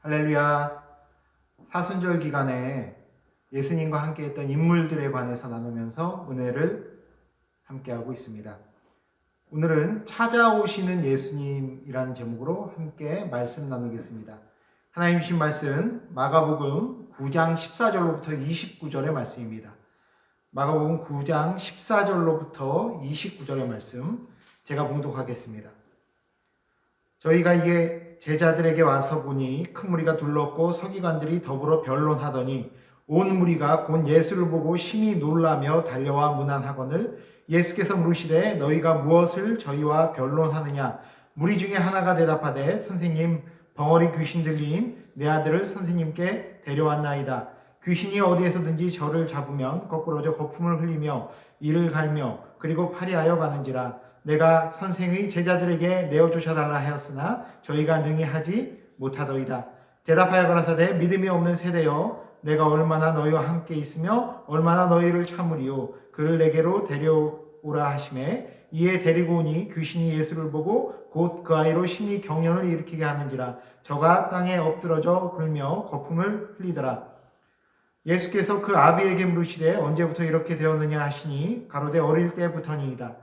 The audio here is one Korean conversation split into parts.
할렐루야. 사순절 기간에 예수님과 함께 했던 인물들에 관해서 나누면서 은혜를 함께하고 있습니다. 오늘은 찾아오시는 예수님이라는 제목으로 함께 말씀 나누겠습니다. 하나님 주신 말씀 마가복음 9장 14절로부터 29절의 말씀입니다. 마가복음 9장 14절로부터 29절의 말씀 제가 봉독하겠습니다. 저희가 이게 제자들에게 와서 보니 큰 무리가 둘렀고 서기관들이 더불어 변론하더니 온 무리가 곧 예수를 보고 심히 놀라며 달려와 문안하거늘 예수께서 물으시되 너희가 무엇을 저희와 변론하느냐. 무리 중에 하나가 대답하되 선생님, 벙어리 귀신 들림 내 아들을 선생님께 데려왔나이다. 귀신이 어디에서든지 저를 잡으면 거꾸러져 거품을 흘리며 이를 갈며 그리고 파리하여 가는지라. 내가 선생의 제자들에게 내어 쫓아달라 하였으나 저희가 능히 하지 못하더이다. 대답하여 가라사대 믿음이 없는 세대여, 내가 얼마나 너희와 함께 있으며 얼마나 너희를 참으리요. 그를 내게로 데려오라 하시매 이에 데리고 오니 귀신이 예수를 보고 곧 그 아이로 심히 경련을 일으키게 하는지라. 저가 땅에 엎드러져 굴며 거품을 흘리더라. 예수께서 그 아비에게 물으시되 언제부터 이렇게 되었느냐 하시니 가로되 어릴 때부터니이다.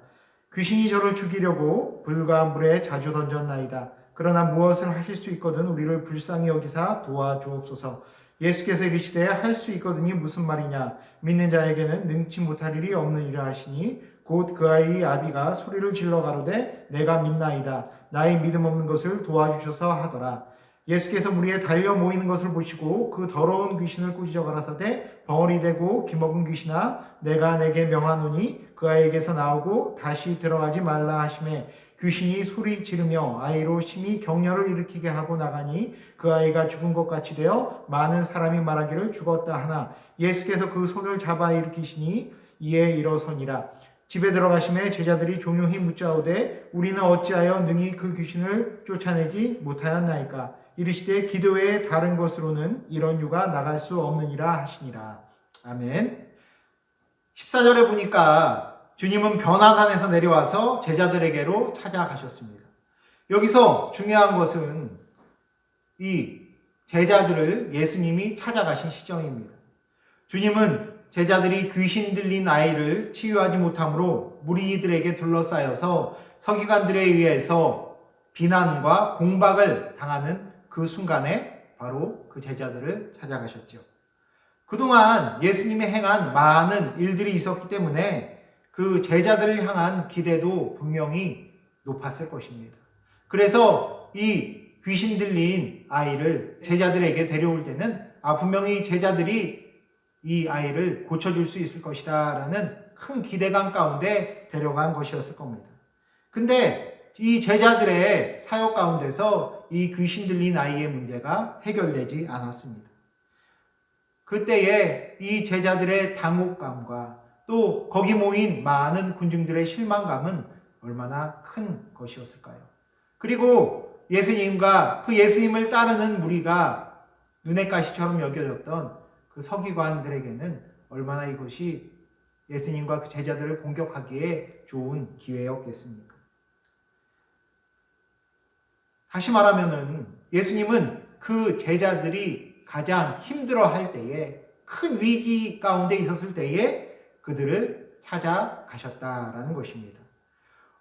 귀신이 저를 죽이려고 불과 물에 자주 던졌나이다. 그러나 무엇을 하실 수 있거든 우리를 불쌍히 여기사 도와주옵소서. 예수께서 이르시되 할 수 있거든이 무슨 말이냐. 믿는 자에게는 능치 못할 일이 없느니라 하시니 곧 그 아이의 아비가 소리를 질러 가로되 내가 믿나이다. 나의 믿음 없는 것을 도와주셔서 하더라. 예수께서 무리에 달려 모이는 것을 보시고 그 더러운 귀신을 꾸짖어 가라사대 벙어리 되고 기먹은 귀신아, 내가 내게 명하노니 그 아이에게서 나오고 다시 들어가지 말라 하시매 귀신이 소리 지르며 아이로 심히 경련을 일으키게 하고 나가니 그 아이가 죽은 것 같이 되어 많은 사람이 말하기를 죽었다 하나 예수께서 그 손을 잡아 일으키시니 이에 일어서니라. 집에 들어가심에 제자들이 종용히 묻자오되 우리는 어찌하여 능히 그 귀신을 쫓아내지 못하였나이까. 이르시되 기도 외에 다른 것으로는 이런 유가 나갈 수 없느니라 하시니라. 아멘. 14절에 보니까 주님은 변화산에서 내려와서 제자들에게로 찾아가셨습니다. 여기서 중요한 것은 이 제자들을 예수님이 찾아가신 시점입니다. 주님은 제자들이 귀신 들린 아이를 치유하지 못함으로 무리들에게 둘러싸여서 서기관들에 의해서 비난과 공박을 당하는 그 순간에 바로 그 제자들을 찾아가셨죠. 그동안 예수님이 행한 많은 일들이 있었기 때문에 그 제자들을 향한 기대도 분명히 높았을 것입니다. 그래서 이 귀신 들린 아이를 제자들에게 데려올 때는 분명히 제자들이 이 아이를 고쳐줄 수 있을 것이다 라는 큰 기대감 가운데 데려간 것이었을 겁니다. 근데 이 제자들의 사역 가운데서 이 귀신 들린 아이의 문제가 해결되지 않았습니다. 그때에 이 제자들의 당혹감과 또 거기 모인 많은 군중들의 실망감은 얼마나 큰 것이었을까요? 그리고 예수님과 그 예수님을 따르는 무리가 눈의 가시처럼 여겨졌던 그 서기관들에게는 얼마나 이것이 예수님과 그 제자들을 공격하기에 좋은 기회였겠습니까? 다시 말하면은 예수님은 그 제자들이 가장 힘들어할 때에, 큰 위기 가운데 있었을 때에 그들을 찾아가셨다라는 것입니다.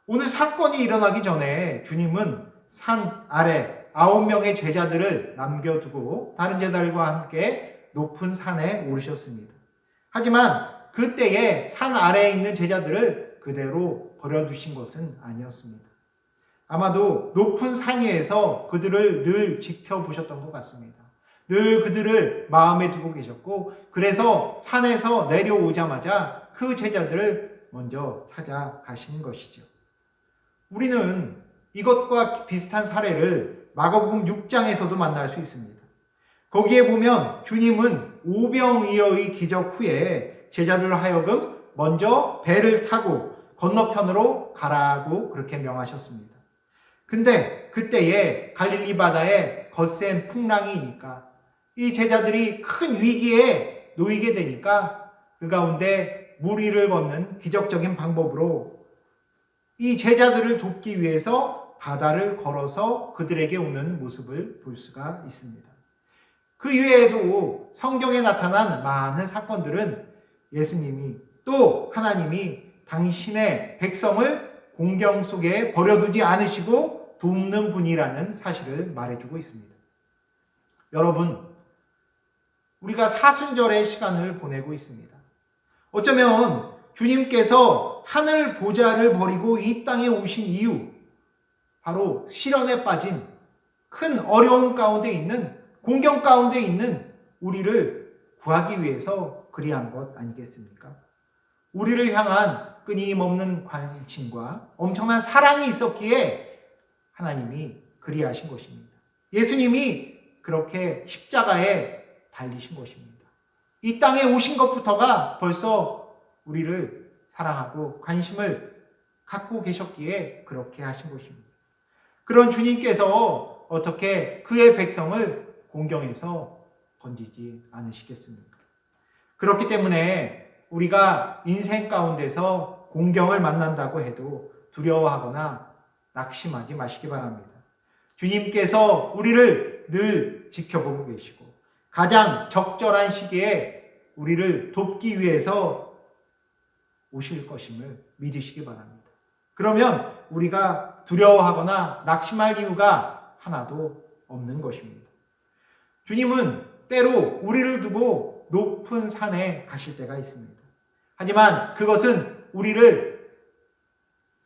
오늘 사건이 일어나기 전에 주님은 산 아래 9명의 제자들을 남겨두고 다른 제자들과 함께 높은 산에 오르셨습니다. 하지만 그때에 산 아래에 있는 제자들을 그대로 버려두신 것은 아니었습니다. 아마도 높은 산 위에서 그들을 늘 지켜보셨던 것 같습니다. 늘 그들을 마음에 두고 계셨고, 그래서 산에서 내려오자마자 그 제자들을 먼저 찾아가신 것이죠. 우리는 이것과 비슷한 사례를 마가복음 6장에서도 만날 수 있습니다. 거기에 보면 주님은 오병이어의 기적 후에 제자들로 하여금 먼저 배를 타고 건너편으로 가라고 그렇게 명하셨습니다. 근데 그때에 갈릴리 바다에 거센 풍랑이니까 이 제자들이 큰 위기에 놓이게 되니까 그 가운데 물 위를 걷는 기적적인 방법으로 이 제자들을 돕기 위해서 바다를 걸어서 그들에게 오는 모습을 볼 수가 있습니다. 그 이외에도 성경에 나타난 많은 사건들은 예수님이 또 하나님이 당신의 백성을 공경 속에 버려두지 않으시고 돕는 분이라는 사실을 말해주고 있습니다. 여러분, 우리가 사순절의 시간을 보내고 있습니다. 어쩌면 주님께서 하늘 보좌를 버리고 이 땅에 오신 이유, 바로 시련에 빠진 큰 어려움 가운데 있는, 공경 가운데 있는 우리를 구하기 위해서 그리한 것 아니겠습니까? 우리를 향한 끊임없는 관심과 엄청난 사랑이 있었기에 하나님이 그리하신 것입니다. 예수님이 그렇게 십자가에 달리신 것입니다. 이 땅에 오신 것부터가 벌써 우리를 사랑하고 관심을 갖고 계셨기에 그렇게 하신 것입니다. 그런 주님께서 어떻게 그의 백성을 공경에서 건지지 않으시겠습니까? 그렇기 때문에 우리가 인생 가운데서 공경을 만난다고 해도 두려워하거나 낙심하지 마시기 바랍니다. 주님께서 우리를 늘 지켜보고 계시고 가장 적절한 시기에 우리를 돕기 위해서 오실 것임을 믿으시기 바랍니다. 그러면 우리가 두려워하거나 낙심할 이유가 하나도 없는 것입니다. 주님은 때로 우리를 두고 높은 산에 가실 때가 있습니다. 하지만 그것은 우리를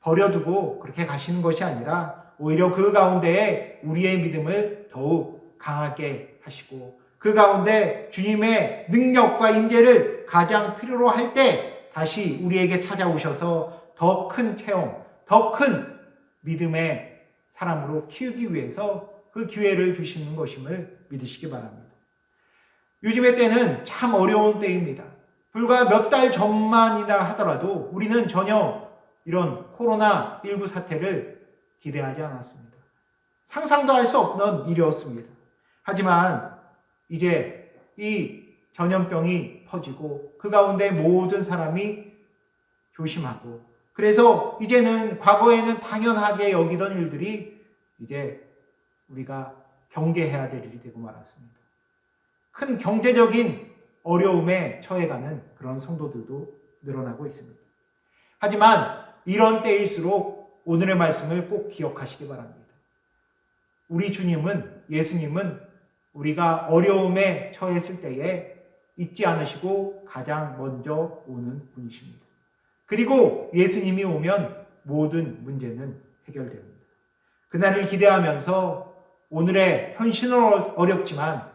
버려두고 그렇게 가시는 것이 아니라 오히려 그 가운데에 우리의 믿음을 더욱 강하게 하시고 그 가운데 주님의 능력과 임재를 가장 필요로 할 때 다시 우리에게 찾아오셔서 더 큰 체험, 더 큰 믿음의 사람으로 키우기 위해서 그 기회를 주시는 것임을 믿으시기 바랍니다. 요즘의 때는 참 어려운 때입니다. 불과 몇 달 전만이라 하더라도 우리는 전혀 이런 코로나19 사태를 기대하지 않았습니다. 상상도 할 수 없는 일이었습니다. 하지만 이제 이 전염병이 퍼지고 그 가운데 모든 사람이 조심하고 그래서 이제는 과거에는 당연하게 여기던 일들이 이제 우리가 경계해야 될 일이 되고 말았습니다. 큰 경제적인 어려움에 처해가는 그런 성도들도 늘어나고 있습니다. 하지만 이런 때일수록 오늘의 말씀을 꼭 기억하시기 바랍니다. 우리 주님은, 예수님은 우리가 어려움에 처했을 때에 잊지 않으시고 가장 먼저 오는 분이십니다. 그리고 예수님이 오면 모든 문제는 해결됩니다. 그날을 기대하면서 오늘의 현실은 어렵지만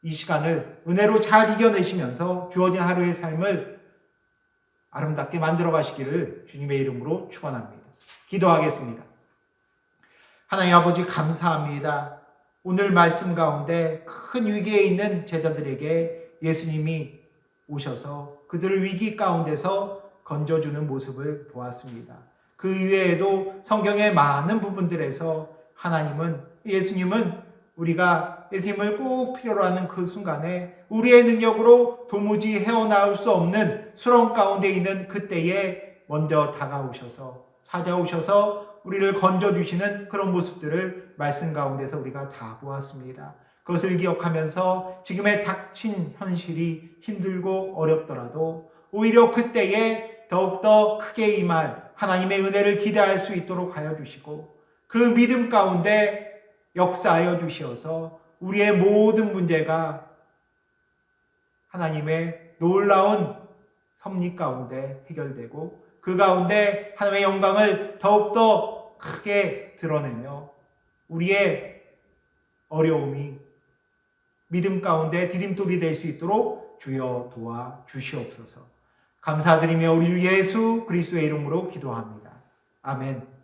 이 시간을 은혜로 잘 이겨내시면서 주어진 하루의 삶을 아름답게 만들어 가시기를 주님의 이름으로 축원합니다. 기도하겠습니다. 하나님 아버지 감사합니다. 오늘 말씀 가운데 큰 위기에 있는 제자들에게 예수님이 오셔서 그들을 위기 가운데서 건져주는 모습을 보았습니다. 그 이외에도 성경의 많은 부분들에서 예수님은 우리가 예수님을 꼭 필요로 하는 그 순간에 우리의 능력으로 도무지 헤어나올 수 없는 수렁 가운데 있는 그때에 먼저 다가오셔서 찾아오셔서 우리를 건져주시는 그런 모습들을 말씀 가운데서 우리가 다 보았습니다. 그것을 기억하면서 지금의 닥친 현실이 힘들고 어렵더라도 오히려 그때에 더욱더 크게 임할 하나님의 은혜를 기대할 수 있도록 하여 주시고 그 믿음 가운데 역사하여 주시어서 우리의 모든 문제가 하나님의 놀라운 섭리 가운데 해결되고 그 가운데 하나님의 영광을 더욱더 크게 드러내며 우리의 어려움이 믿음 가운데 디딤돌이 될 수 있도록 주여 도와 주시옵소서. 감사드리며 우리 주 예수 그리스도의 이름으로 기도합니다. 아멘.